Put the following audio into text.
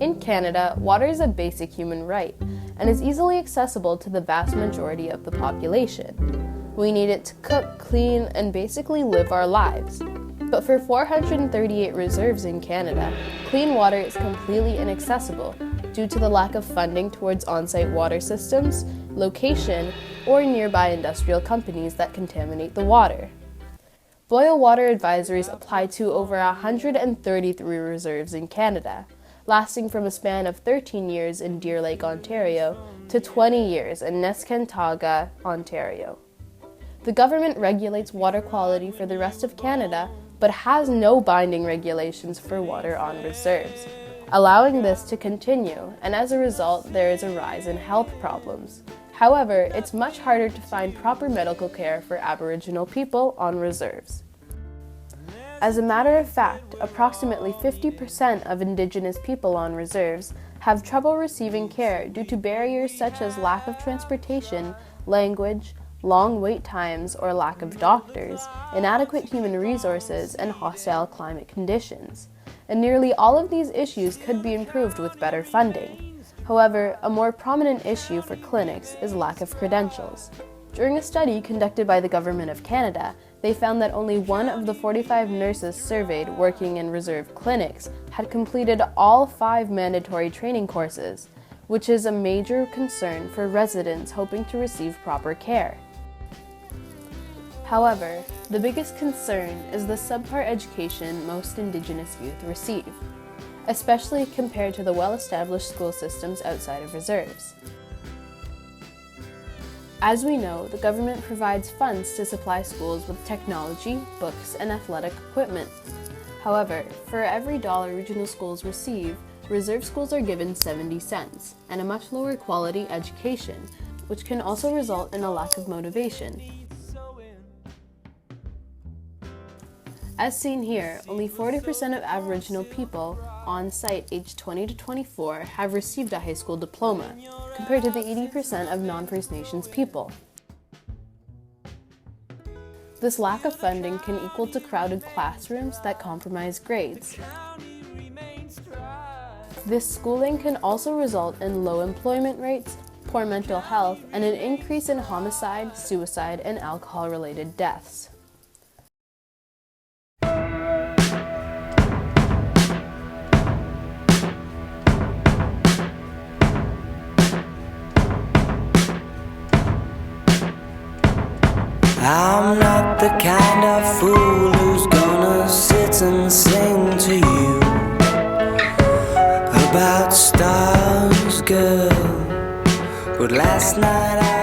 In Canada, water is a basic human right and is easily accessible to the vast majority of the population. We need it to cook, clean, and basically live our lives. But for 438 reserves in Canada, clean water is completely inaccessible due to the lack of funding towards on-site water systems, location, or nearby industrial companies that contaminate the water. Boil water advisories apply to over 133 reserves in Canada, lasting from a span of 13 years in Deer Lake, Ontario, to 20 years in Neskantaga, Ontario. The government regulates water quality for the rest of Canada, but has no binding regulations for water on reserves, allowing this to continue, and as a result, there is a rise in health problems. However, it's much harder to find proper medical care for Aboriginal people on reserves. As a matter of fact, approximately 50% of Indigenous people on reserves have trouble receiving care due to barriers such as lack of transportation, language, long wait times or lack of doctors, inadequate human resources, and hostile climate conditions. And nearly all of these issues could be improved with better funding. However, a more prominent issue for clinics is lack of credentials. During a study conducted by the Government of Canada, they found that only one of the 45 nurses surveyed working in reserve clinics had completed all 5 mandatory training courses, which is a major concern for residents hoping to receive proper care. However, the biggest concern is the subpar education most Indigenous youth receive, especially compared to the well-established school systems outside of reserves. As we know, the government provides funds to supply schools with technology, books, and athletic equipment. However, for every dollar regional schools receive, reserve schools are given 70 cents, and a much lower quality education, which can also result in a lack of motivation. As seen here, only 40% of Aboriginal people on site aged 20 to 24 have received a high school diploma, compared to the 80% of non-First Nations people. This lack of funding can equal to crowded classrooms that compromise grades. This schooling can also result in low employment rates, poor mental health, and an increase in homicide, suicide, and alcohol-related deaths. I'm not the kind of fool who's gonna sit and sing to you about stars, girl. But last night I